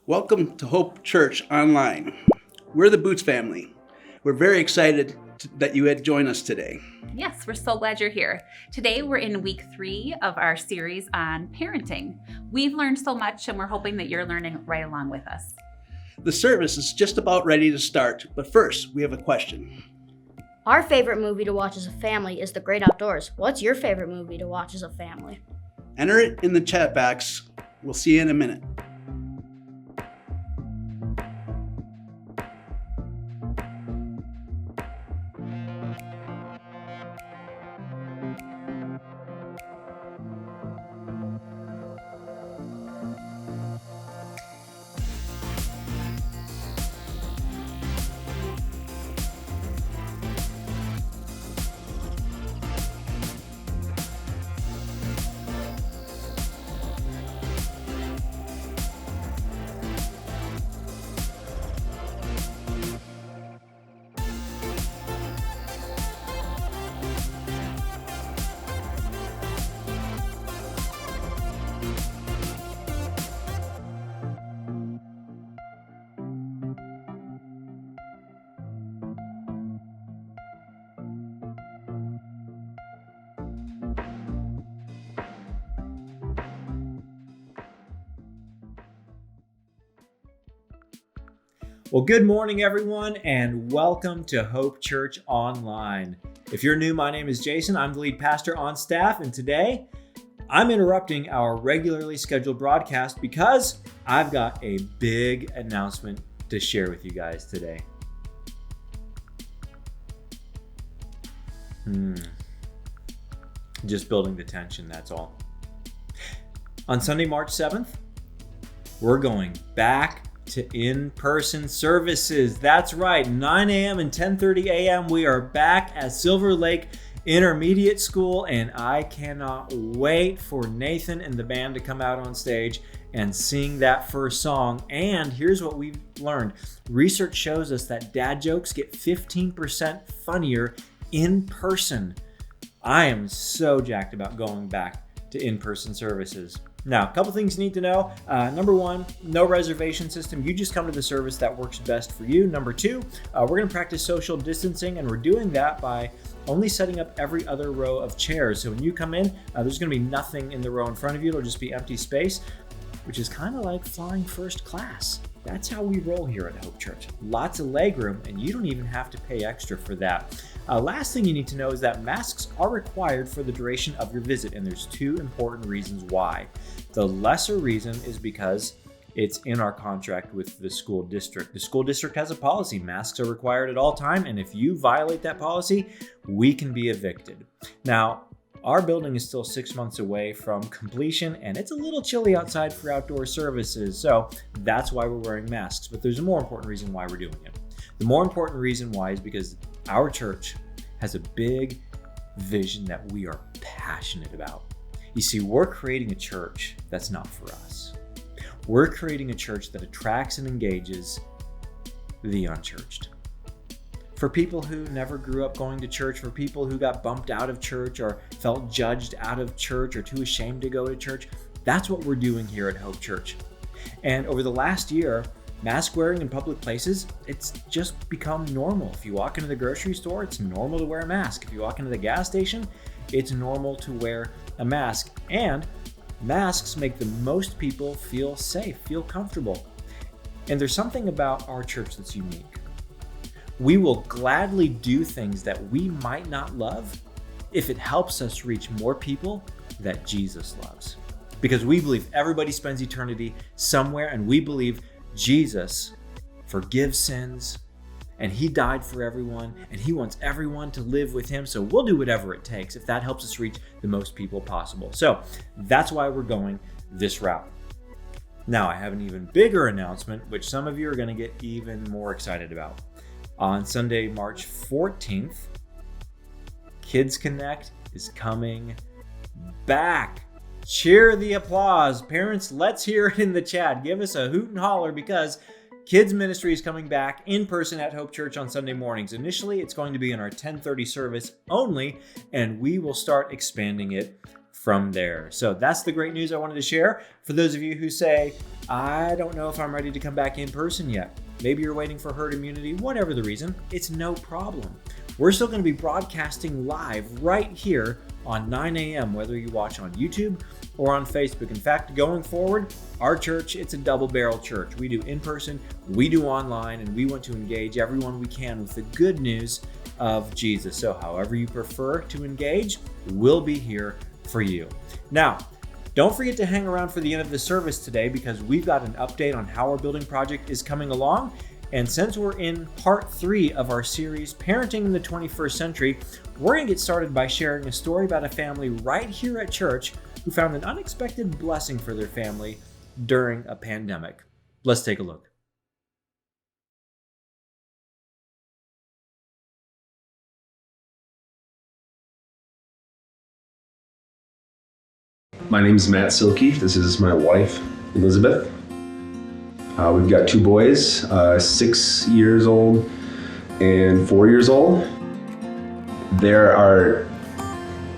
Welcome to Hope Church Online. We're the Boots family. We're very excited that you had joined us today. Yes, we're so glad you're here. Today we're in week 3 of our series on parenting. We've learned so much and we're hoping that you're learning right along with us. The service is just about ready to start, but first we have a question. Our favorite movie to watch as a family is The Great Outdoors. What's your favorite movie to watch as a family? Enter it in the chat box. We'll see you in a minute. Well, good morning, everyone, and welcome to Hope Church Online. If you're new, my name is Jason. I'm the lead pastor on staff, and today I'm interrupting our regularly scheduled broadcast because I've got a big announcement to share with you guys today. Just building the tension, that's all. On Sunday, March 7th, we're going back to in-person services. That's right, 9 a.m. and 10:30 a.m. We are back at Silver Lake Intermediate School, and I cannot wait for Nathan and the band to come out on stage and sing that first song. And here's what we've learned. Research shows us that dad jokes get 15% funnier in person. I am so jacked about going back to in-person services. Now, a couple things you need to know. Number one, no reservation system. You just come to the service that works best for you. Number two, we're going to practice social distancing, and we're doing that by only setting up every other row of chairs. So when you come in, there's going to be nothing in the row in front of you. It'll just be empty space, which is kind of like flying first class. That's how we roll here at Hope Church. Lots of legroom, and you don't even have to pay extra for that. Last thing you need to know is that masks are required for the duration of your visit, and there's two important reasons why. The lesser reason is because it's in our contract with the school district. The school district has a policy. Masks are required at all time, and if you violate that policy, we can be evicted. Now, our building is still 6 months away from completion, and it's a little chilly outside for outdoor services, so that's why we're wearing masks. But there's a more important reason why we're doing it. The more important reason why is because our church has a big vision that we are passionate about. You see, we're creating a church that's not for us. We're creating a church that attracts and engages the unchurched. For people who never grew up going to church, for people who got bumped out of church or felt judged out of church or too ashamed to go to church, that's what we're doing here at Hope Church. And over the last year, mask wearing in public places, it's just become normal. If you walk into the grocery store, it's normal to wear a mask. If you walk into the gas station, it's normal to wear a mask. And masks make the most people feel safe, feel comfortable. And there's something about our church that's unique. We will gladly do things that we might not love if it helps us reach more people that Jesus loves. Because we believe everybody spends eternity somewhere, and we believe Jesus forgives sins, and he died for everyone, and he wants everyone to live with him. So we'll do whatever it takes if that helps us reach the most people possible. So that's why we're going this route. Now, I have an even bigger announcement, which some of you are going to get even more excited about. On Sunday, March 14th, Kids Connect is coming back. Cheer the applause. Parents, let's hear it in the chat. Give us a hoot and holler because Kids Ministry is coming back in person at Hope Church on Sunday mornings. Initially, it's going to be in our 10:30 service only, and we will start expanding it from there. So that's the great news I wanted to share. For those of you who say, I don't know if I'm ready to come back in person yet. Maybe you're waiting for herd immunity, whatever the reason, it's no problem. We're still going to be broadcasting live right here on 9 a.m., whether you watch on YouTube or on Facebook. In fact, going forward, our church, it's a double-barrel church. We do in-person, we do online, and we want to engage everyone we can with the good news of Jesus. So however you prefer to engage, we'll be here for you. Now, don't forget to hang around for the end of the service today because we've got an update on how our building project is coming along. And since we're in part 3 of our series, Parenting in the 21st Century, we're going to get started by sharing a story about a family right here at church who found an unexpected blessing for their family during a pandemic. Let's take a look. My name is Matt Silke. This is my wife, Elizabeth. We've got 2 boys, 6 years old and 4 years old. There are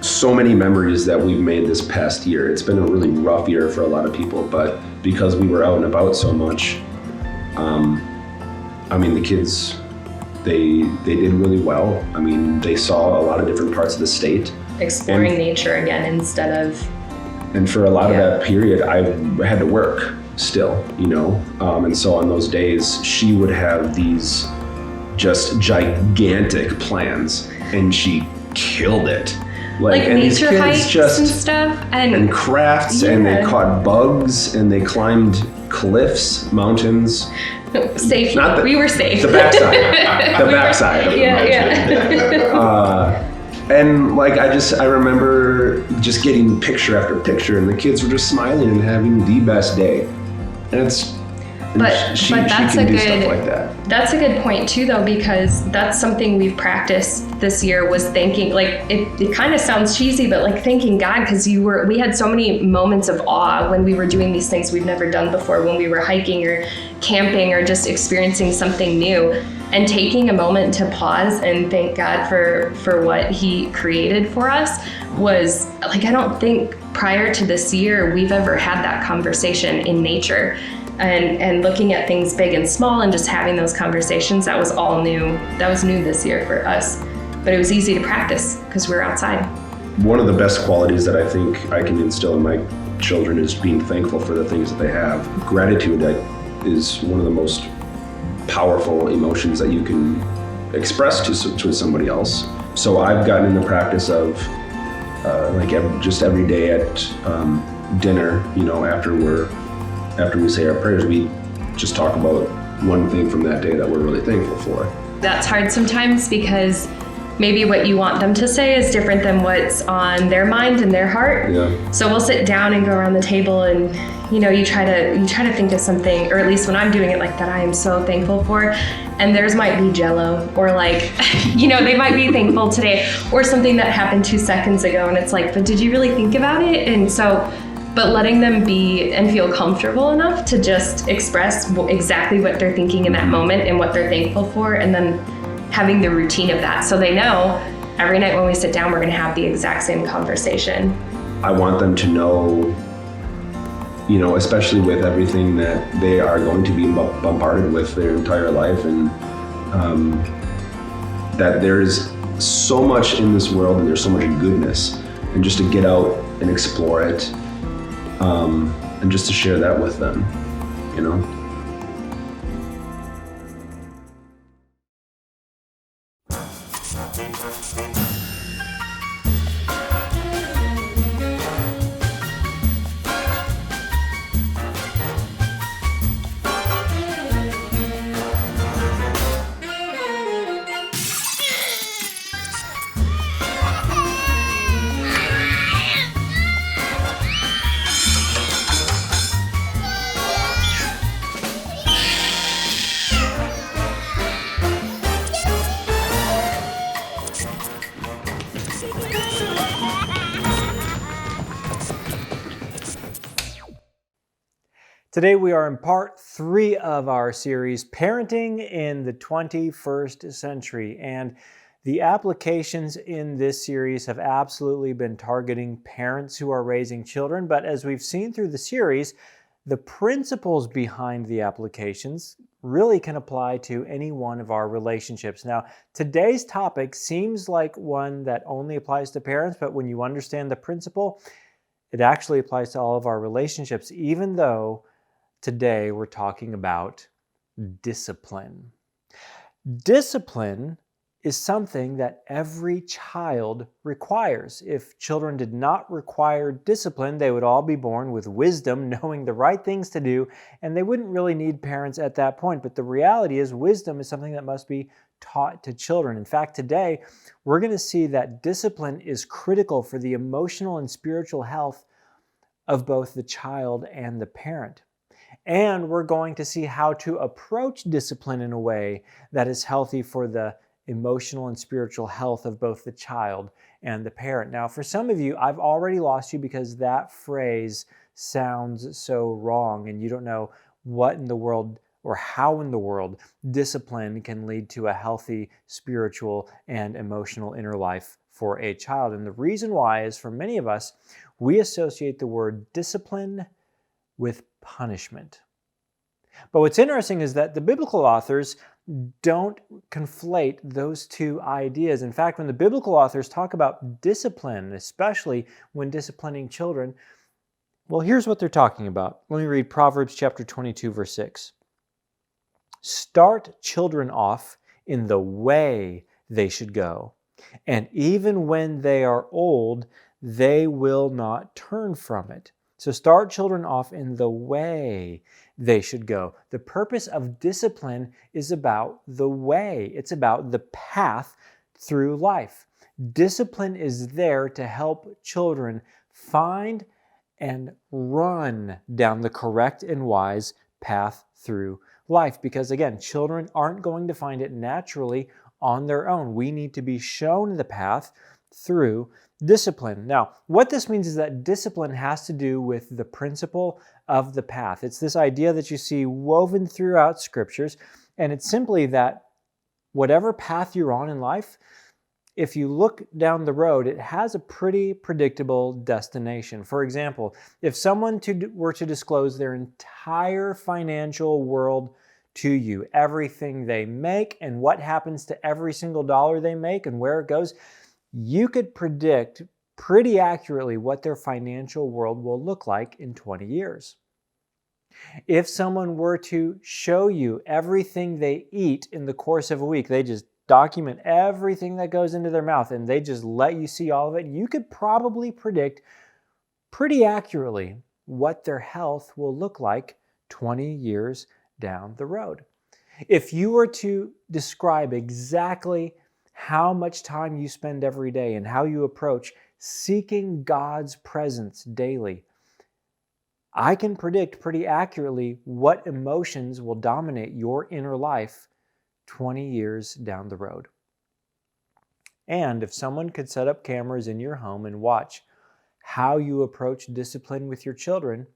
so many memories that we've made this past year. It's been a really rough year for a lot of people, but because we were out and about so much, the kids, they did really well. They saw a lot of different parts of the state. Exploring nature again instead of... And for a lot of that period, I had to work still, and so on those days, she would have these just gigantic plans, and she killed it. Like and these nature kids hikes and stuff, and crafts, and they caught bugs, and they climbed cliffs, mountains. Safe. Not we were safe. The backside. The backside of the mountain. Yeah. And I remember just getting picture after picture, and the kids were just smiling and having the best day. And she can do stuff like that. That's a good point too, though, because that's something we've practiced this year was thanking. It kind of sounds cheesy, but thanking God, because we had so many moments of awe when we were doing these things we've never done before, when we were hiking or camping or just experiencing something new. And taking a moment to pause and thank God for what He created for us was I don't think prior to this year we've ever had that conversation in nature, and looking at things big and small and just having those conversations. That was all new. That was new this year for us, but it was easy to practice because we were outside. One of the best qualities that I think I can instill in my children is being thankful for the things that they have. Gratitude is one of the most powerful emotions that you can express to somebody else. So I've gotten in the practice of just every day at dinner, after we say our prayers, we just talk about one thing from that day that we're really thankful for. That's hard sometimes because maybe what you want them to say is different than what's on their mind and their heart. Yeah. So we'll sit down and go around the table and you try to think of something, or at least when I'm doing it that I am so thankful for, and theirs might be Jell-O, or they might be thankful today, or something that happened 2 seconds ago, and it's but did you really think about it? And so, but letting them be and feel comfortable enough to just express exactly what they're thinking in that moment and what they're thankful for, and then having the routine of that, so they know every night when we sit down, we're gonna have the exact same conversation. I want them to know, especially with everything that they are going to be bombarded with their entire life, and that there's so much in this world and there's so much goodness, and just to get out and explore it, and just to share that with them, Today we are in part 3 of our series, Parenting in the 21st Century. And The applications in this series have absolutely been targeting parents who are raising children, but as we've seen through the series, the principles behind the applications really can apply to any one of our relationships. Now, today's topic seems like one that only applies to parents, but when you understand the principle, it actually applies to all of our relationships, even though today we're talking about discipline. Discipline is something that every child requires. If children did not require discipline, they would all be born with wisdom, knowing the right things to do, and they wouldn't really need parents at that point. But the reality is, wisdom is something that must be taught to children. In fact, today, we're going to see that discipline is critical for the emotional and spiritual health of both the child and the parent. And we're going to see how to approach discipline in a way that is healthy for the emotional and spiritual health of both the child and the parent. Now, for some of you, I've already lost you because that phrase sounds so wrong and you don't know what in the world or how in the world discipline can lead to a healthy spiritual and emotional inner life for a child. And the reason why is, for many of us, we associate the word discipline with punishment. But what's interesting is that the biblical authors don't conflate those two ideas. In fact, when the biblical authors talk about discipline, especially when disciplining children, well, here's what they're talking about. Let me read Proverbs chapter 22, verse 6. Start children off in the way they should go, and even when they are old, they will not turn from it. So start children off in the way they should go. The purpose of discipline is about the way. It's about the path through life. Discipline is there to help children find and run down the correct and wise path through life. Because again, children aren't going to find it naturally on their own. We need to be shown the path through discipline. Now, what this means is that discipline has to do with the principle of the path. It's this idea that you see woven throughout scriptures, and it's simply that whatever path you're on in life, if you look down the road, it has a pretty predictable destination. For example, if someone were to disclose their entire financial world to you, everything they make and what happens to every single dollar they make and where it goes, you could predict pretty accurately what their financial world will look like in 20 years. If someone were to show you everything they eat in the course of a week, they just document everything that goes into their mouth and they just let you see all of it, you could probably predict pretty accurately what their health will look like 20 years down the road. If you were to describe exactly how much time you spend every day and how you approach seeking God's presence daily, I can predict pretty accurately what emotions will dominate your inner life 20 years down the road. And if someone could set up cameras in your home and watch how you approach discipline with your children,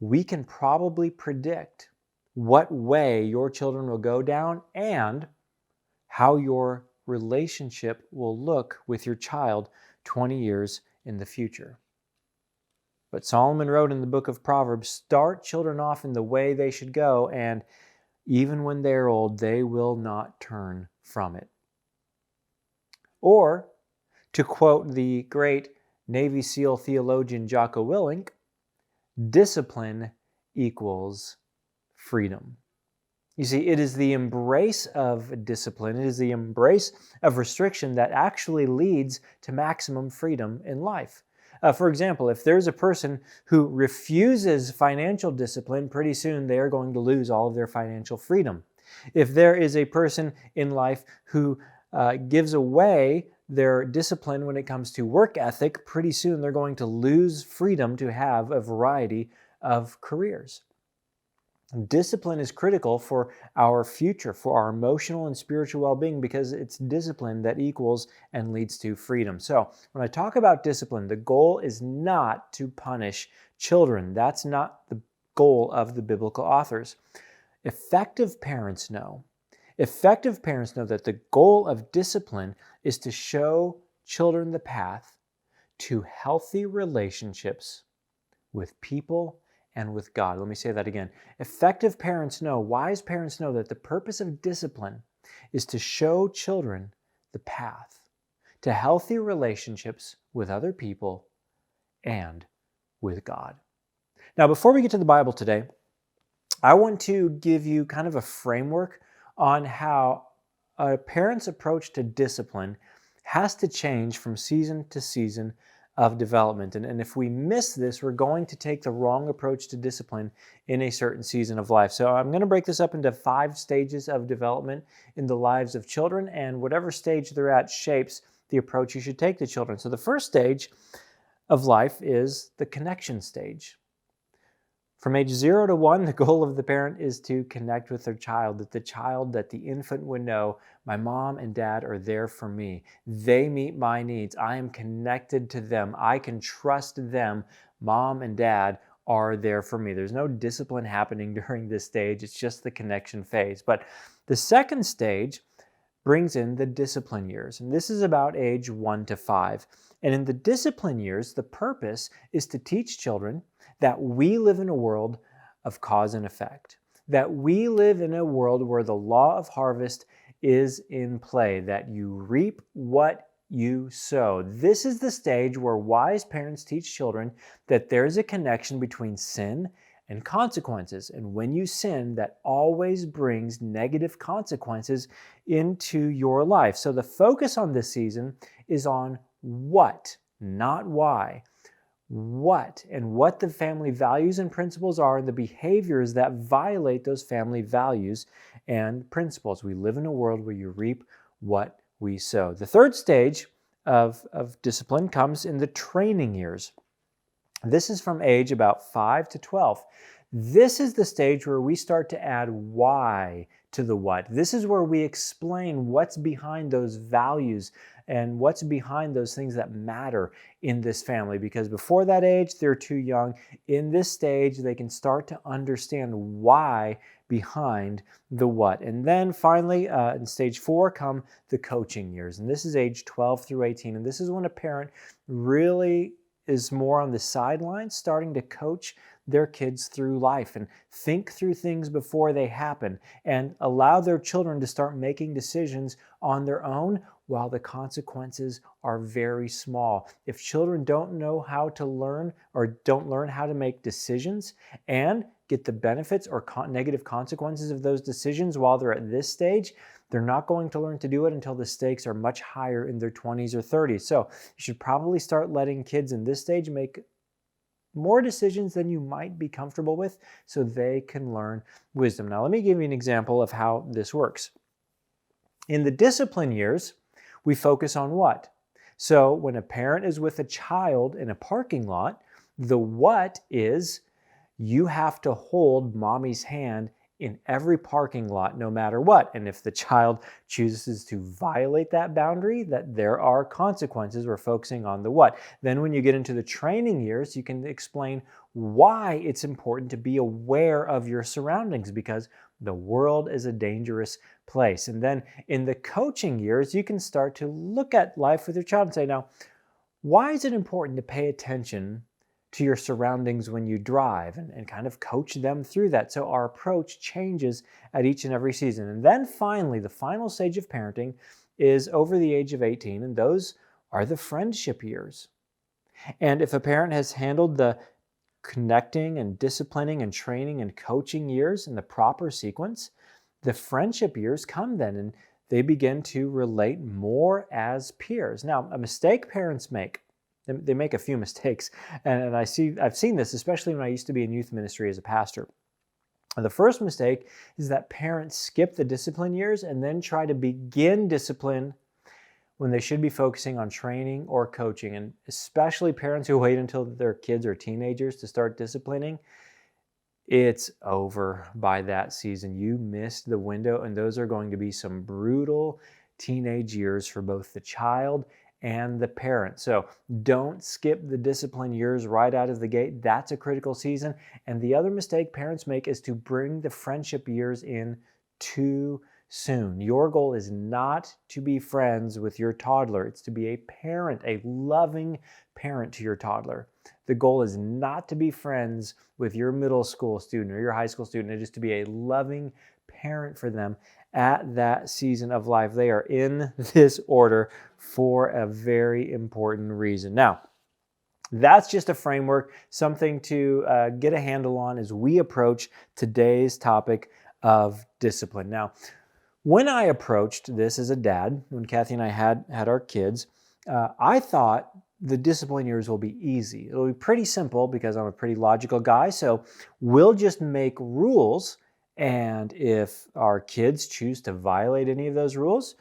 we can probably predict what way your children will go down and how your relationship will look with your child 20 years in the future. But Solomon wrote in the book of Proverbs, start children off in the way they should go, and even when they are old, they will not turn from it. Or, to quote the great Navy SEAL theologian Jocko Willink, discipline equals freedom. You see, it is the embrace of discipline, it is the embrace of restriction that actually leads to maximum freedom in life. For example, if there's a person who refuses financial discipline, pretty soon they are going to lose all of their financial freedom. If there is a person in life who gives away their discipline when it comes to work ethic, pretty soon they're going to lose freedom to have a variety of careers. Discipline is critical for our future, for our emotional and spiritual well-being, because it's discipline that equals and leads to freedom. So when I talk about discipline, the goal is not to punish children. That's not the goal of the biblical authors. Effective parents know Effective parents know that the goal of discipline is to show children the path to healthy relationships with people and with God. Let me say that again. Effective parents know, wise parents know that the purpose of discipline is to show children the path to healthy relationships with other people and with God. Now, before we get to the Bible today, I want to give you kind of a framework on how a parent's approach to discipline has to change from season to season of development. And if we miss this, we're going to take the wrong approach to discipline in a certain season of life. So I'm going to break this up into 5 stages of development in the lives of children, and whatever stage they're at shapes the approach you should take to children. So the first stage of life is the connection stage. From age 0 to 1, the goal of the parent is to connect with their child, that the infant would know, my mom and dad are there for me. They meet my needs. I am connected to them. I can trust them. Mom and dad are there for me. There's no discipline happening during this stage. It's just the connection phase. But the second stage brings in the discipline years. And this is about age 1 to 5. And in the discipline years, the purpose is to teach children that we live in a world of cause and effect, that we live in a world where the law of harvest is in play, that you reap what you sow. This is the stage where wise parents teach children that there's a connection between sin and consequences. And when you sin, that always brings negative consequences into your life. So the focus on this season is on what, not why. What and what the family values and principles are, and the behaviors that violate those family values and principles. We live in a world where you reap what we sow. The third stage of discipline comes in the training years. This is from age about 5 to 12. This is the stage where we start to add why to the what. This is where we explain what's behind those values and what's behind those things that matter in this family. Because before that age, they're too young. In this stage, they can start to understand why behind the what. And then finally, in stage 4 come the coaching years. And this is age 12 through 18. And this is when a parent really is more on the sidelines, starting to coach their kids through life and think through things before they happen and allow their children to start making decisions on their own while the consequences are very small. If children don't know how to learn or don't learn how to make decisions and get the benefits or negative consequences of those decisions while they're at this stage, they're not going to learn to do it until the stakes are much higher in their 20s or 30s. So you should probably start letting kids in this stage make more decisions than you might be comfortable with so they can learn wisdom. Now, let me give you an example of how this works. In the discipline years, we focus on what? So when a parent is with a child in a parking lot, the what is you have to hold mommy's hand in every parking lot no matter what. And if the child chooses to violate that boundary, that there are consequences. We're focusing on the what. Then when you get into the training years, you can explain why it's important to be aware of your surroundings, because the world is a dangerous place. And then in the coaching years, you can start to look at life with your child and say, now, why is it important to pay attention to your surroundings when you drive, and kind of coach them through that. So our approach changes at each and every season. And then finally, the final stage of parenting is over the age of 18, and those are the friendship years. And if a parent has handled the connecting and disciplining and training and coaching years in the proper sequence, the friendship years come then, and they begin to relate more as peers. Now, a mistake parents make, they make a few mistakes, and I've seen this, especially when I used to be in youth ministry as a pastor. The first mistake is that parents skip the discipline years and then try to begin discipline when they should be focusing on training or coaching. And especially parents who wait until their kids are teenagers to start disciplining, it's over by that season. You missed the window, and those are going to be some brutal teenage years for both the child and the parent. So don't skip the discipline years right out of the gate. That's a critical season. And the other mistake parents make is to bring the friendship years in too soon. Your goal is not to be friends with your toddler. It's to be a parent, a loving parent to your toddler. The goal is not to be friends with your middle school student or your high school student. It is to be a loving parent for them at that season of life. They are in this order for a very important reason. Now, that's just a framework, something to get a handle on as we approach today's topic of discipline. Now, when I approached this as a dad, when Kathy and I had our kids, I thought the discipline years will be easy. It'll be pretty simple because I'm a pretty logical guy. So we'll just make rules. And if our kids choose to violate any of those rules,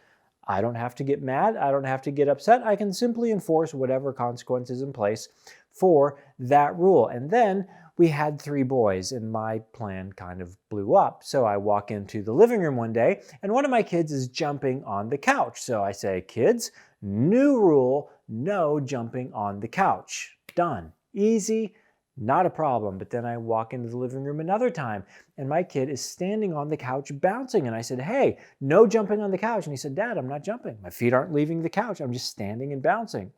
I don't have to get mad. I don't have to get upset. I can simply enforce whatever consequences in place for that rule. And then we had 3 boys and my plan kind of blew up. So I walk into the living room one day and one of my kids is jumping on the couch. So I say, kids, new rule, no jumping on the couch. Done. Easy. Not a problem. But then I walk into the living room another time and my kid is standing on the couch bouncing. And I said, hey, no jumping on the couch. And he said, Dad, I'm not jumping. My feet aren't leaving the couch. I'm just standing and bouncing.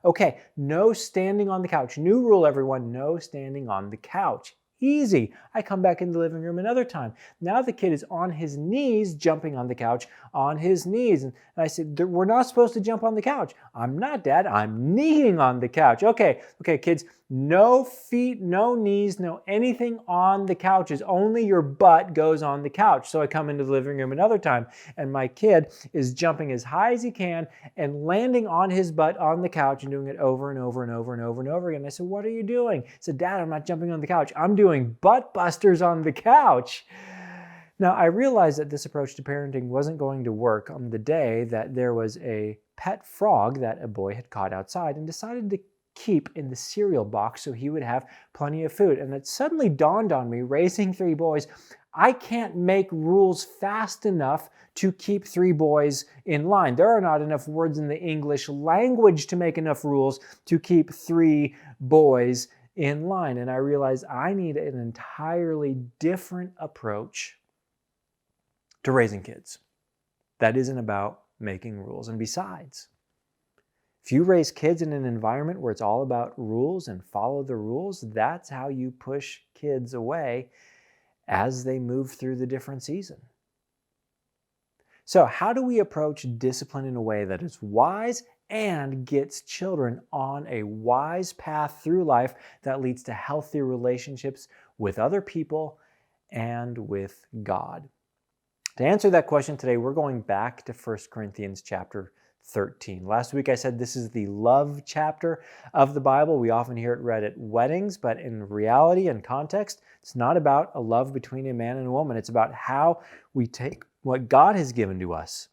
Okay, no standing on the couch. New rule, everyone, no standing on the couch. Easy. I come back in the living room another time. Now the kid is on his knees, jumping on the couch, on his knees. And I said, we're not supposed to jump on the couch. I'm not, Dad. I'm kneeing on the couch. Okay, kids, no feet, no knees, no anything on the couches. Only your butt goes on the couch. So I come into the living room another time, and my kid is jumping as high as he can and landing on his butt on the couch and doing it over and over and over and over and over again. I said, what are you doing? He said, Dad, I'm not jumping on the couch. I'm doing butt busters on the couch. Now, I realized that this approach to parenting wasn't going to work on the day that there was a pet frog that a boy had caught outside and decided to keep in the cereal box so he would have plenty of food. And it suddenly dawned on me, raising 3 boys, I can't make rules fast enough to keep 3 boys in line. There are not enough words in the English language to make enough rules to keep 3 boys in line. And I realized I need an entirely different approach to raising kids that isn't about making rules. And besides, if you raise kids in an environment where it's all about rules and follow the rules, that's how you push kids away as they move through the different season. So how do we approach discipline in a way that is wise and gets children on a wise path through life that leads to healthy relationships with other people and with God? To answer that question today, we're going back to 1 Corinthians chapter 13. Last week I said this is the love chapter of the Bible. We often hear it read at weddings, but in reality and context, it's not about a love between a man and a woman. It's about how we take what God has given to us,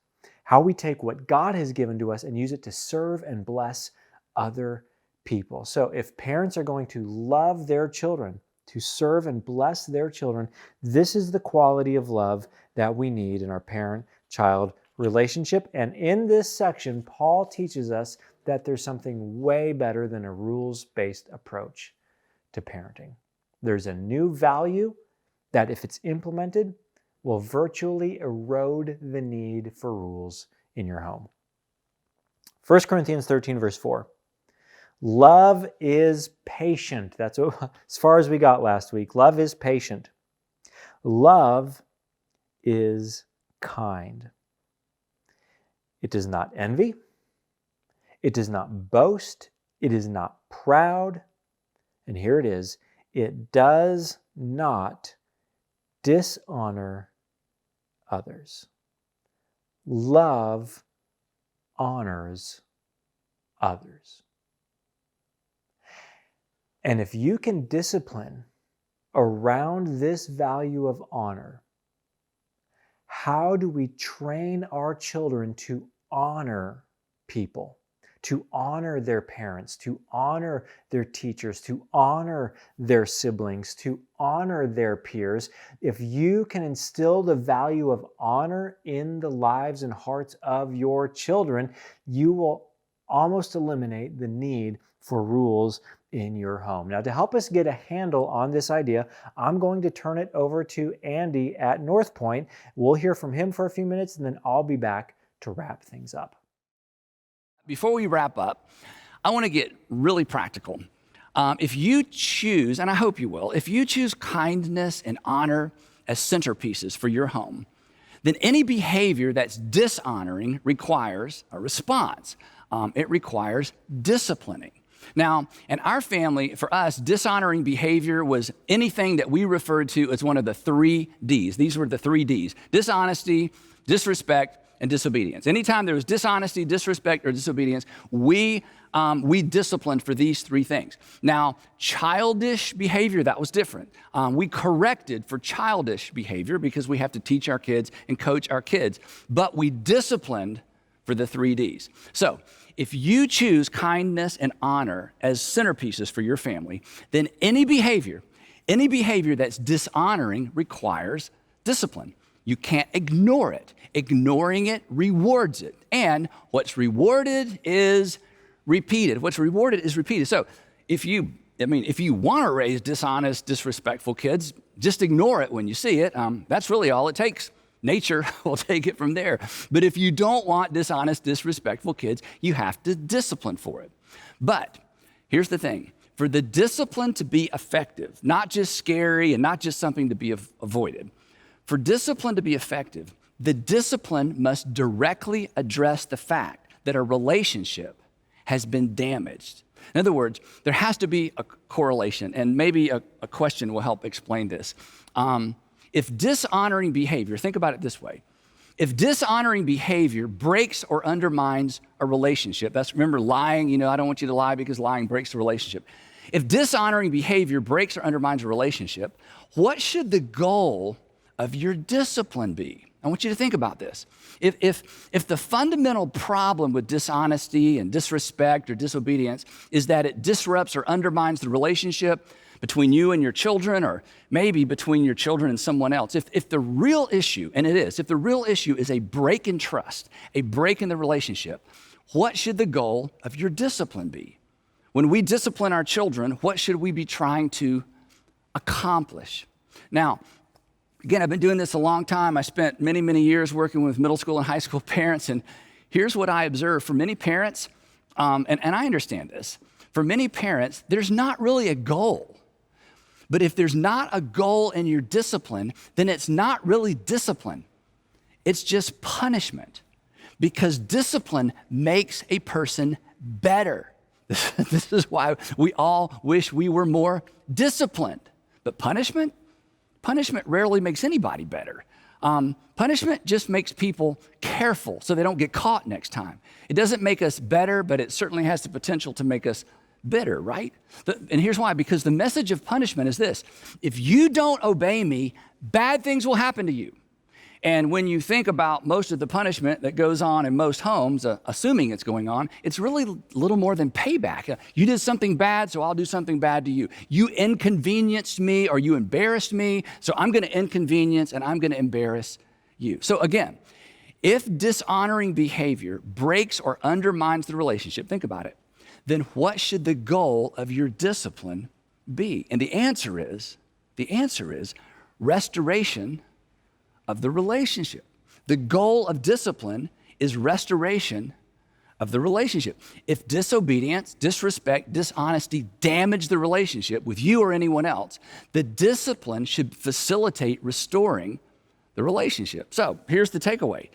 and use it to serve and bless other people. So if parents are going to love their children, to serve and bless their children, this is the quality of love that we need in our parent-child relationship. And in this section, Paul teaches us that there's something way better than a rules-based approach to parenting. There's a new value that, if it's implemented, will virtually erode the need for rules in your home. 1 Corinthians 13, verse 4. Love is patient. That's as far as we got last week. Love is patient. Love is kind. It does not envy. It does not boast. It is not proud. And here it is. It does not dishonor others. Love honors others. And if you can discipline around this value of honor, how do we train our children to honor people, to honor their parents, to honor their teachers, to honor their siblings, to honor their peers? If you can instill the value of honor in the lives and hearts of your children, you will almost eliminate the need for rules in your home. Now, to help us get a handle on this idea, I'm going to turn it over to Andy at North Point. We'll hear from him for a few minutes, and then I'll be back to wrap things up. Before we wrap up, I want to get really practical. If you choose, and I hope you will, if you choose kindness and honor as centerpieces for your home, then any behavior that's dishonoring requires a response. It requires disciplining. Now, in our family, for us, dishonoring behavior was anything that we referred to as one of the 3 Ds. These were the 3 Ds: dishonesty, disrespect, and disobedience. Anytime there was dishonesty, disrespect, or disobedience, we disciplined for these 3 things. Now, childish behavior, that was different. We corrected for childish behavior because we have to teach our kids and coach our kids, but we disciplined for the 3 Ds. So, if you choose kindness and honor as centerpieces for your family, then any behavior that's dishonoring requires discipline. You can't ignore it. Ignoring it rewards it. And what's rewarded is repeated. What's rewarded is repeated. So if you want to raise dishonest, disrespectful kids, just ignore it when you see it. That's really all it takes. Nature will take it from there. But if you don't want dishonest, disrespectful kids, you have to discipline for it. But here's the thing. For the discipline to be effective, not just scary and not just something to be avoided, for discipline to be effective, the discipline must directly address the fact that a relationship has been damaged. In other words, there has to be a correlation, and maybe a question will help explain this. If dishonoring behavior, think about it this way. If dishonoring behavior breaks or undermines a relationship, remember lying, I don't want you to lie because lying breaks the relationship. If dishonoring behavior breaks or undermines a relationship, what should the goal of your discipline be? I want you to think about this. If the fundamental problem with dishonesty and disrespect or disobedience is that it disrupts or undermines the relationship between you and your children, or maybe between your children and someone else, if the real issue, and it is, if the real issue is a break in trust, a break in the relationship, what should the goal of your discipline be? When we discipline our children, what should we be trying to accomplish? Now, again, I've been doing this a long time. I spent many, many years working with middle school and high school parents, and here's what I observed. For many parents, and I understand this, for many parents, there's not really a goal. But if there's not a goal in your discipline, then it's not really discipline. It's just punishment. Because discipline makes a person better. This is why we all wish we were more disciplined. But punishment rarely makes anybody better. Punishment just makes people careful so they don't get caught next time. It doesn't make us better, but it certainly has the potential to make us bitter, right? And here's why, because the message of punishment is this: if you don't obey me, bad things will happen to you. And when you think about most of the punishment that goes on in most homes, assuming it's going on, it's really little more than payback. You did something bad, so I'll do something bad to you. You inconvenienced me or you embarrassed me, so I'm going to inconvenience and I'm going to embarrass you. So again, if dishonoring behavior breaks or undermines the relationship, think about it, then what should the goal of your discipline be? And the answer is restoration of the relationship. The goal of discipline is restoration of the relationship. If disobedience, disrespect, dishonesty damage the relationship with you or anyone else, the discipline should facilitate restoring the relationship. So here's the takeaway.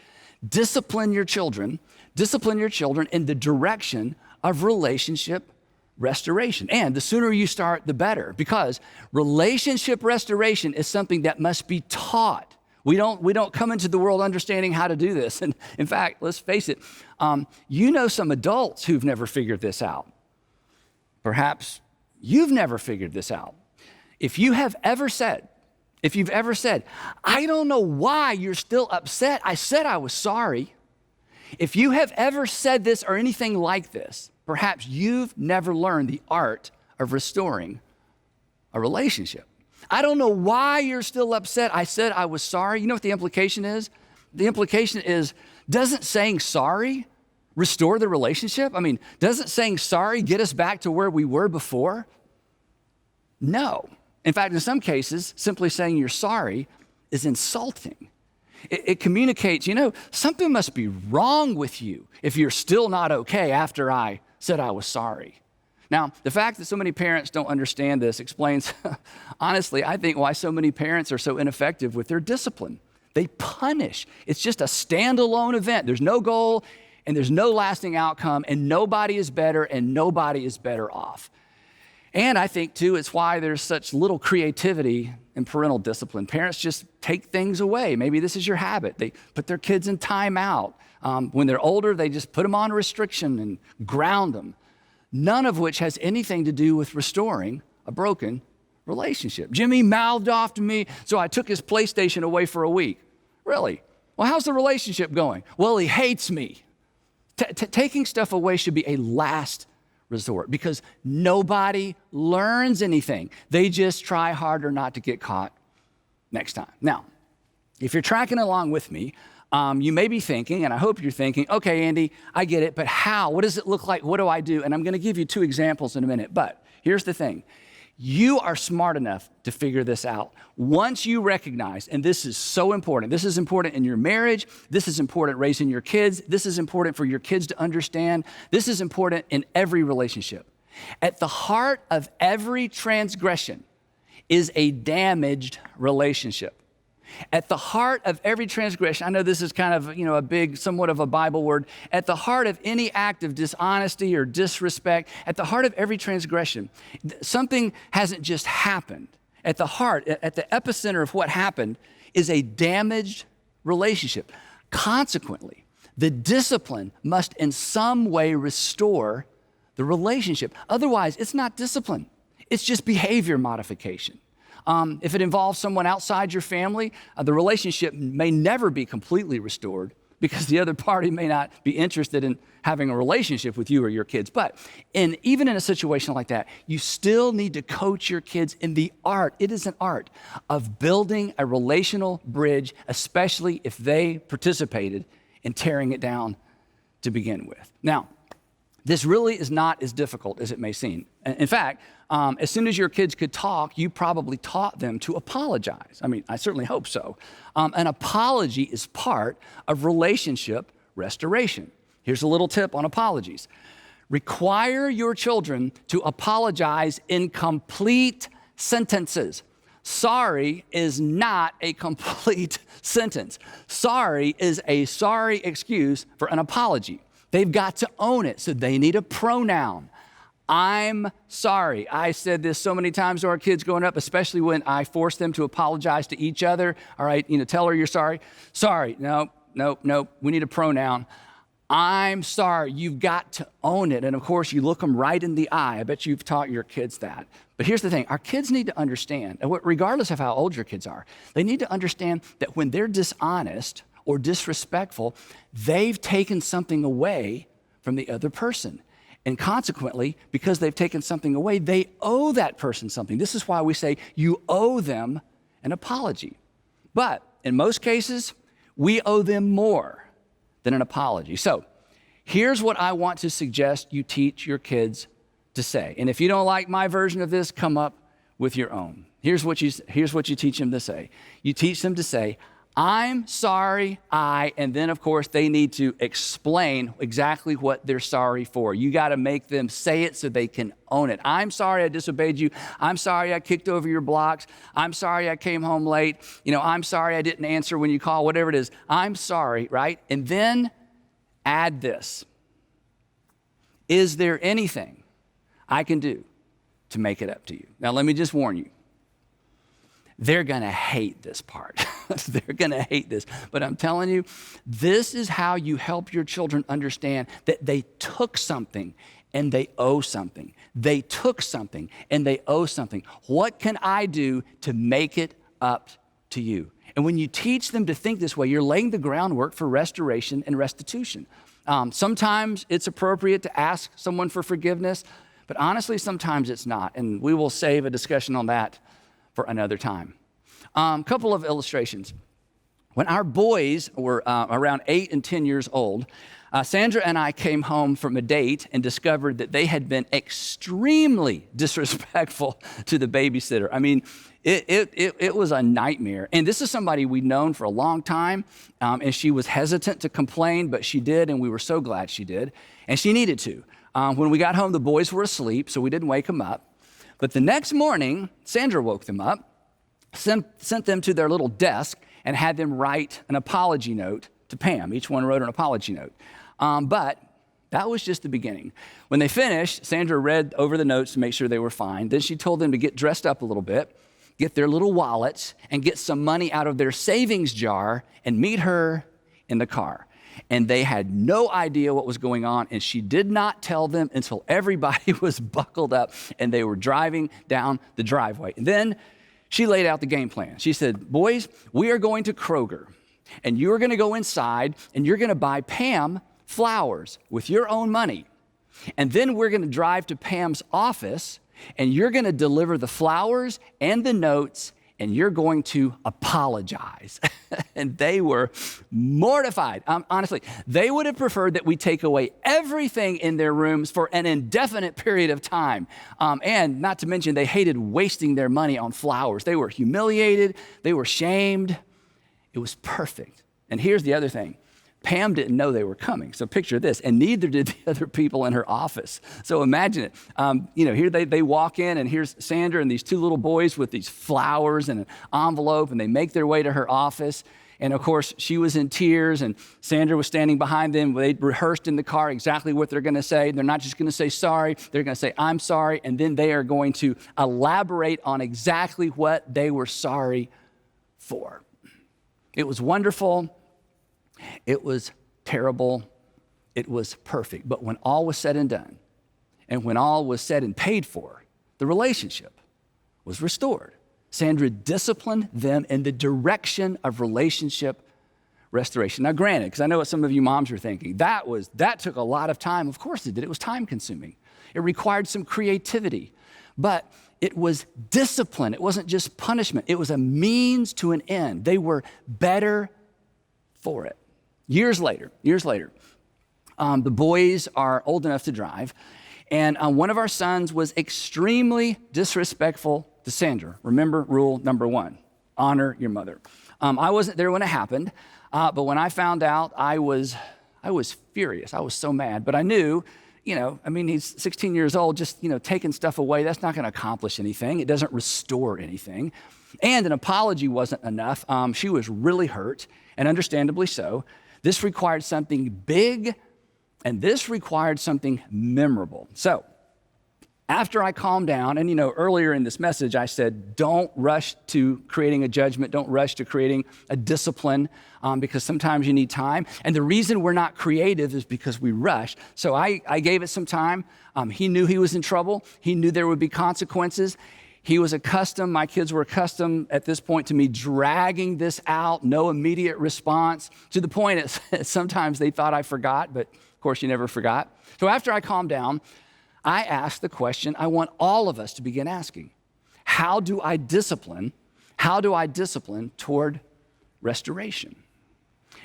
Discipline your children in the direction of relationship restoration. And the sooner you start, the better, because relationship restoration is something that must be taught. We don't come into the world understanding how to do this. And in fact, let's face it, you know some adults who've never figured this out. Perhaps you've never figured this out. If you've ever said, I don't know why you're still upset. I said I was sorry. If you have ever said this or anything like this, perhaps you've never learned the art of restoring a relationship. I don't know why you're still upset. I said I was sorry. You know what the implication is? The implication is, doesn't saying sorry restore the relationship? I mean, doesn't saying sorry get us back to where we were before? No. In fact, in some cases, simply saying you're sorry is insulting. It communicates, something must be wrong with you if you're still not okay after I said I was sorry. Now, the fact that so many parents don't understand this explains, honestly, I think why so many parents are so ineffective with their discipline. They punish. It's just a standalone event. There's no goal and there's no lasting outcome, and nobody is better and nobody is better off. And I think, too, it's why there's such little creativity in parental discipline. Parents just take things away. Maybe this is your habit. They put their kids in timeout. When they're older, they just put them on restriction and ground them. None of which has anything to do with restoring a broken relationship. Jimmy mouthed off to me, so I took his PlayStation away for a week. Really? Well, how's the relationship going? Well, he hates me. Taking stuff away should be a last resort because nobody learns anything. They just try harder not to get caught next time. Now, if you're tracking along with me, you may be thinking, and I hope you're thinking, okay, Andy, I get it, but how? What does it look like? What do I do? And I'm going to give you 2 examples in a minute. But here's the thing. You are smart enough to figure this out. Once you recognize, and this is so important, this is important in your marriage, this is important raising your kids, this is important for your kids to understand, this is important in every relationship. At the heart of every transgression is a damaged relationship. At the heart of every transgression, I know this is kind of, a big, somewhat of a Bible word. At the heart of any act of dishonesty or disrespect, at the heart of every transgression, something hasn't just happened. At the heart, at the epicenter of what happened is a damaged relationship. Consequently, the discipline must in some way restore the relationship. Otherwise, it's not discipline. It's just behavior modification. If it involves someone outside your family, the relationship may never be completely restored because the other party may not be interested in having a relationship with you or your kids. But even in a situation like that, you still need to coach your kids in the art, it is an art, of building a relational bridge, especially if they participated in tearing it down to begin with. Now, this really is not as difficult as it may seem. In fact, as soon as your kids could talk, you probably taught them to apologize. I mean, I certainly hope so. An apology is part of relationship restoration. Here's a little tip on apologies. Require your children to apologize in complete sentences. Sorry is not a complete sentence. Sorry is a sorry excuse for an apology. They've got to own it, so they need a pronoun. I'm sorry. I said this so many times to our kids growing up, especially when I forced them to apologize to each other. All right, tell her you're sorry. Sorry. No. We need a pronoun. I'm sorry. You've got to own it. And of course, you look them right in the eye. I bet you've taught your kids that. But here's the thing. Our kids need to understand, regardless of how old your kids are, they need to understand that when they're dishonest or disrespectful, they've taken something away from the other person. And consequently, because they've taken something away, they owe that person something. This is why we say you owe them an apology. But in most cases, we owe them more than an apology. So here's what I want to suggest you teach your kids to say. And if you don't like my version of this, come up with your own. Here's what you teach them to say. You teach them to say, I'm sorry, and then of course they need to explain exactly what they're sorry for. You got to make them say it so they can own it. I'm sorry I disobeyed you. I'm sorry I kicked over your blocks. I'm sorry I came home late. I'm sorry I didn't answer when you called, whatever it is. I'm sorry, right? And then add this. Is there anything I can do to make it up to you? Now let me just warn you. They're going to hate this part. They're going to hate this. But I'm telling you, this is how you help your children understand that they took something and they owe something. They took something and they owe something. What can I do to make it up to you? And when you teach them to think this way, you're laying the groundwork for restoration and restitution. Sometimes it's appropriate to ask someone for forgiveness, but honestly, sometimes it's not. And we will save a discussion on that for another time. Couple of illustrations. When our boys were around 8 and 10 years old, Sandra and I came home from a date and discovered that they had been extremely disrespectful to the babysitter. I mean, it was a nightmare. And this is somebody we'd known for a long time, and she was hesitant to complain, but she did, and we were so glad she did. And she needed to. When we got home, the boys were asleep, so we didn't wake them up. But the next morning, Sandra woke them up, sent them to their little desk, and had them write an apology note to Pam. Each one wrote an apology note. But that was just the beginning. When they finished, Sandra read over the notes to make sure they were fine. Then she told them to get dressed up a little bit, get their little wallets, and get some money out of their savings jar and meet her in the car. And they had no idea what was going on, and she did not tell them until everybody was buckled up and they were driving down the driveway. And then she laid out the game plan. She said, boys, we are going to Kroger, and you're going to go inside and you're going to buy Pam flowers with your own money. And then we're going to drive to Pam's office, and you're going to deliver the flowers and the notes, and you're going to apologize. And they were mortified. Honestly, they would have preferred that we take away everything in their rooms for an indefinite period of time. And not to mention, they hated wasting their money on flowers. They were humiliated. They were shamed. It was perfect. And here's the other thing. Pam didn't know they were coming. So picture this, and neither did the other people in her office. So imagine it. Here they walk in, and here's Sandra and these two little boys with these flowers and an envelope, and they make their way to her office. And of course, she was in tears, and Sandra was standing behind them. They'd rehearsed in the car exactly what they're going to say. They're not just going to say sorry. They're going to say, I'm sorry. And then they are going to elaborate on exactly what they were sorry for. It was wonderful. It was terrible. It was perfect. But when all was said and done, and when all was said and paid for, the relationship was restored. Sandra disciplined them in the direction of relationship restoration. Now, granted, because I know what some of you moms are thinking, that took a lot of time. Of course it did. It was time consuming. It required some creativity, but it was discipline. It wasn't just punishment. It was a means to an end. They were better for it. Years later, the boys are old enough to drive, and one of our sons was extremely disrespectful to Sandra. Remember rule number 1, honor your mother. I wasn't there when it happened, but when I found out, I was furious. I was so mad, but I knew, he's 16 years old, just, taking stuff away, that's not gonna accomplish anything. It doesn't restore anything. And an apology wasn't enough. She was really hurt, and understandably so. This required something big, and this required something memorable. So after I calmed down, and earlier in this message, I said, don't rush to creating a judgment. Don't rush to creating a discipline, because sometimes you need time. And the reason we're not creative is because we rush. So I gave it some time. He knew he was in trouble. He knew there would be consequences. My kids were accustomed at this point to me dragging this out, no immediate response, to the point that sometimes they thought I forgot, but of course you never forgot. So after I calmed down, I asked the question I want all of us to begin asking. How do I discipline toward restoration?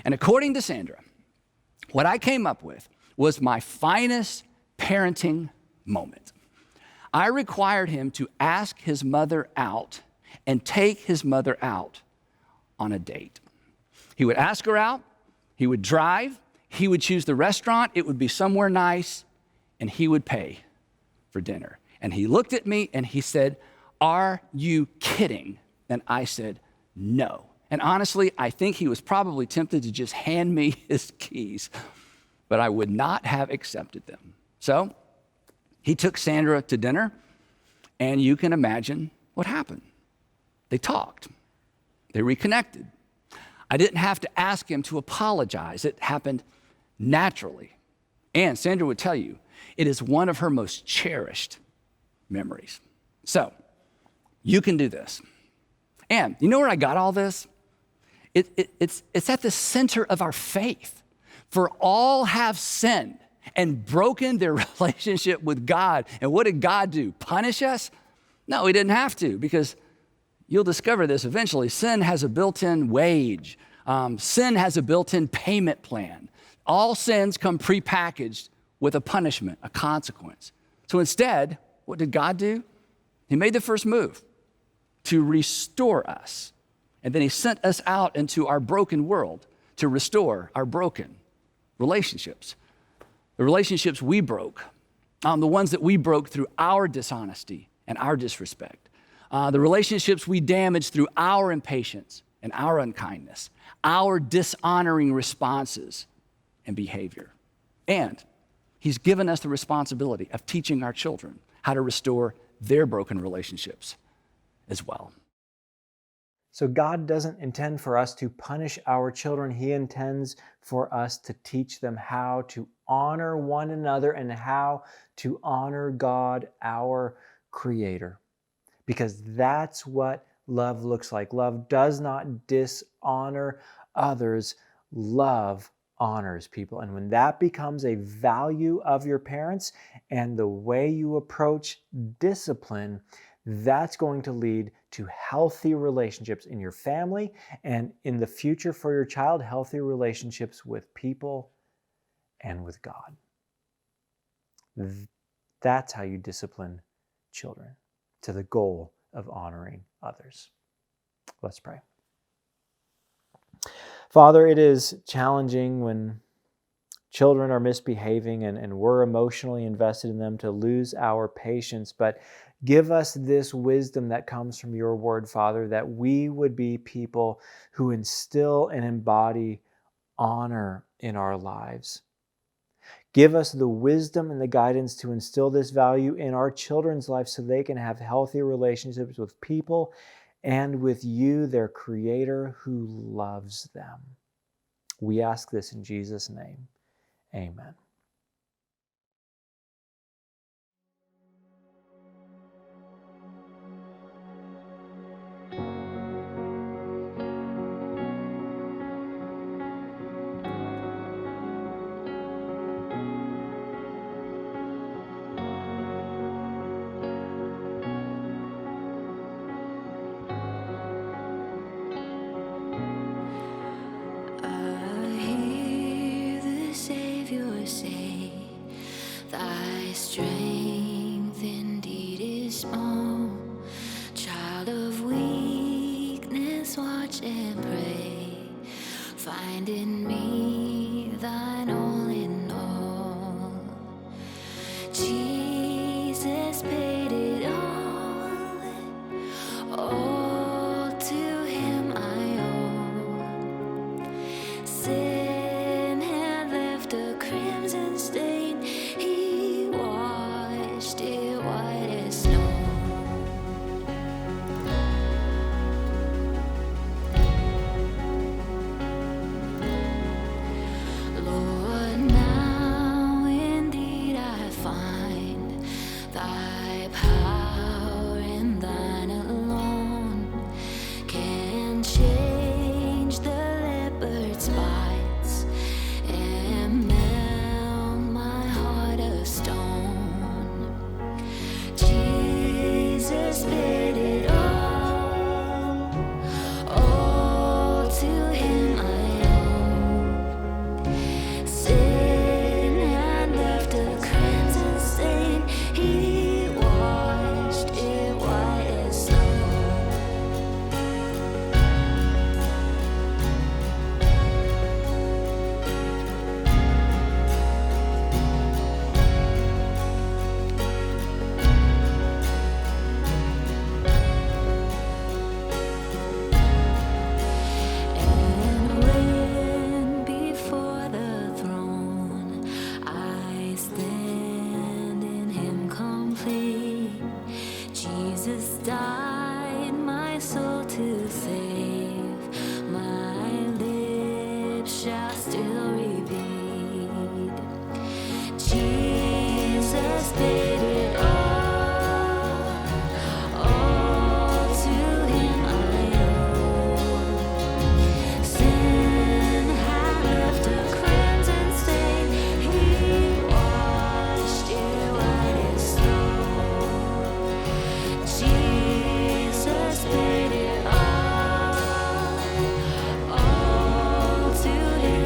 And according to Sandra, what I came up with was my finest parenting moment. I required him to ask his mother out and take his mother out on a date. He would ask her out, he would drive, he would choose the restaurant, it would be somewhere nice, and he would pay for dinner. And he looked at me and he said, "Are you kidding?" And I said, "No." And honestly, I think he was probably tempted to just hand me his keys, but I would not have accepted them. So he took Sandra to dinner, and you can imagine what happened. They talked. They reconnected. I didn't have to ask him to apologize. It happened naturally. And Sandra would tell you, it is one of her most cherished memories. So you can do this. And you know where I got all this? It's at the center of our faith. For all have sinned and broken their relationship with God. And what did God do? Punish us? No, he didn't have to, because you'll discover this eventually. Sin has a built-in wage. Sin has a built-in payment plan. All sins come prepackaged with a punishment, a consequence. So instead, what did God do? He made the first move to restore us. And then he sent us out into our broken world to restore our broken relationships. The relationships we broke, the ones that we broke through our dishonesty and our disrespect. The relationships we damaged through our impatience and our unkindness, our dishonoring responses and behavior. And he's given us the responsibility of teaching our children how to restore their broken relationships as well. So God doesn't intend for us to punish our children. He intends for us to teach them how to honor one another and how to honor God, our Creator. Because that's what love looks like. Love does not dishonor others. Love honors people. And when that becomes a value of your parents and the way you approach discipline, that's going to lead to healthy relationships in your family and in the future for your child, healthy relationships with people and with God. That's how you discipline children, to the goal of honoring others. Let's pray. Father, it is challenging when children are misbehaving and we're emotionally invested in them to lose our patience, but give us this wisdom that comes from your word, Father, that we would be people who instill and embody honor in our lives. Give us the wisdom and the guidance to instill this value in our children's life so they can have healthy relationships with people and with you, their Creator, who loves them. We ask this in Jesus' name. Amen. Thy strength indeed is small. Child of weakness, watch and pray. Find in me thine all in all. Jesus paid it all to him I owe. Sin had left a crimson stain. He washed it white as snow. Lord, now indeed I find thy power and thine alone can change the leopard's spots and melt my heart of stone. Jesus paid it all to him I owe. Sin had left a crimson stain. He washed it white as snow. And when before the throne I stand in him complete, Jesus died my soul to save. My lips shall still repeat, Jesus paid it all to him I owe. Sin had left a crimson stain. He washed it white as snow. Jesus paid it all to him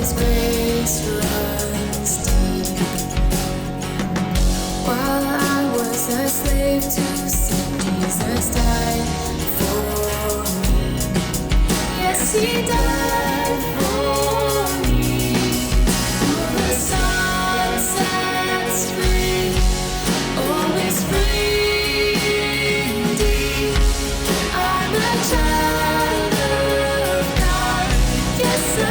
His grace runs deep. While I was a slave to sin, Jesus died for me. Yes, He died for me. Who the Son sets free, always free indeed. I'm a child of God. Yes, I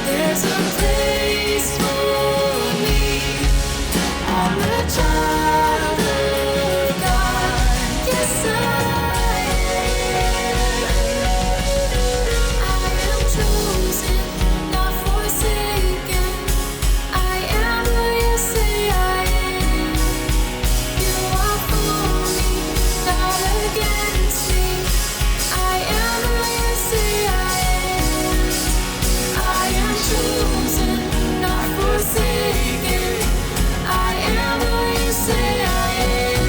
there's a place for me. I'm a child of God. Yes, I am chosen, not forsaken. I am who you say I am. You are for me, not against me. I am who you say I am. I am chosen, not forsaken. I am who you say I am.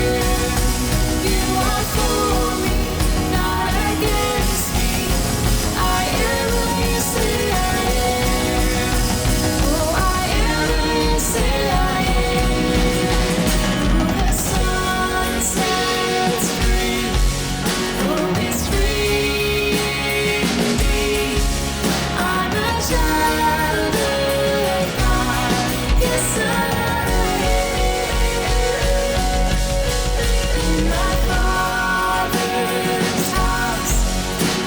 You are for me, not against me. I am who you say I am. Oh, I am who you say I am. Who the Son sets free, who is free indeed. I'm a child of God. Yes, I am. In my Father's house,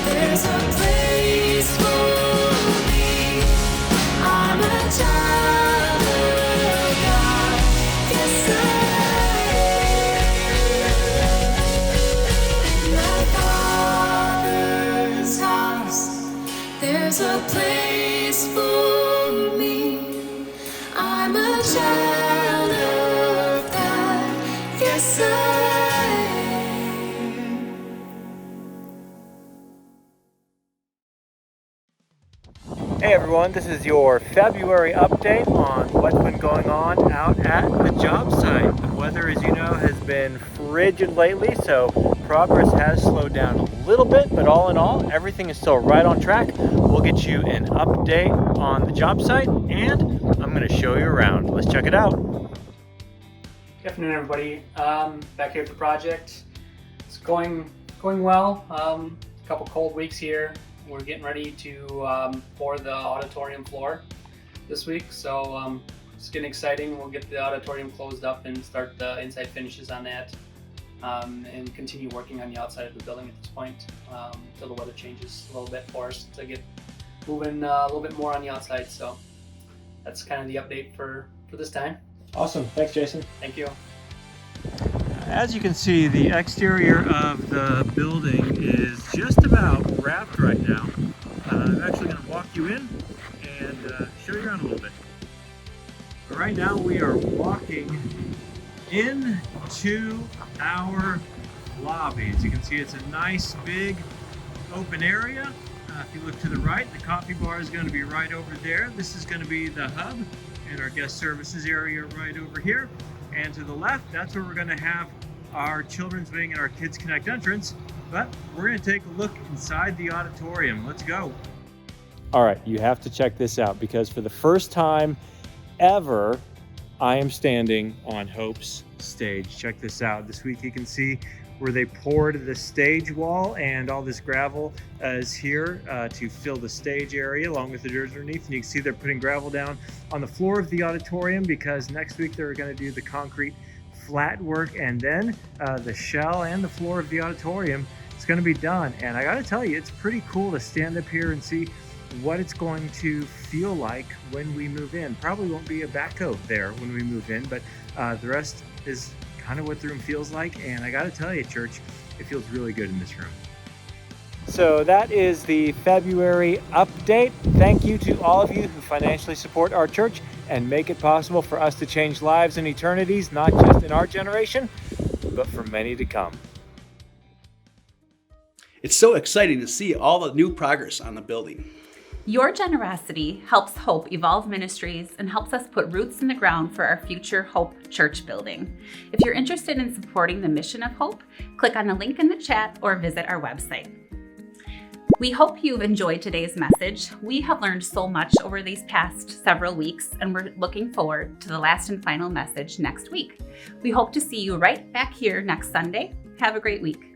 there's a place for me. I'm a child of God. Yes, I am. In my Father's house, there's a place for me. I'm a child of God. Yes, I am. Hey everyone, this is your February update on what's been going on out at the job site. The weather, as you know, has been frigid lately, so progress has slowed down a little bit, but all in all, everything is still right on track. We'll get you an update on the job site, and I'm going to show you around. Let's check it out. Good afternoon, everybody. Back here at the project. It's going well. A couple cold weeks here. We're getting ready to pour the auditorium floor this week, so it's getting exciting. We'll get the auditorium closed up and start the inside finishes on that, and continue working on the outside of the building at this point until the weather changes a little bit for us to get moving a little bit more on the outside. So that's kind of the update for this time. Awesome. Thanks, Jason. Thank you. As you can see, the exterior of the building is just about wrapped right now. I'm actually going to walk you in and show you around a little bit. But right now we are walking into our lobby. As you can see, it's a nice big open area. If you look to the right, the coffee bar is going to be right over there. This is going to be the hub and our guest services area right over here. And to the left, that's where we're going to have our children's wing and our Kids Connect entrance. But we're going to take a look inside the auditorium. Let's go. All right, you have to check this out because for the first time ever, I am standing on Hope's stage. Check this out. This week you can see where they poured the stage wall, and all this gravel is here to fill the stage area along with the dirt underneath. And you can see they're putting gravel down on the floor of the auditorium because next week they're going to do the concrete flat work, and then the shell and the floor of the auditorium is going to be done. And I got to tell you, it's pretty cool to stand up here and see what it's going to feel like when we move in. Probably won't be a backcoat there when we move in, but the rest is kind of what the room feels like. And I got to tell you, church, it feels really good in this room. So that is the February update. Thank you to all of you who financially support our church and make it possible for us to change lives and eternities, not just in our generation, but for many to come. It's so exciting to see all the new progress on the building. Your generosity helps Hope evolve ministries and helps us put roots in the ground for our future Hope Church building. If you're interested in supporting the mission of Hope, click on the link in the chat or visit our website. We hope you've enjoyed today's message. We have learned so much over these past several weeks, and we're looking forward to the last and final message next week. We hope to see you right back here next Sunday. Have a great week.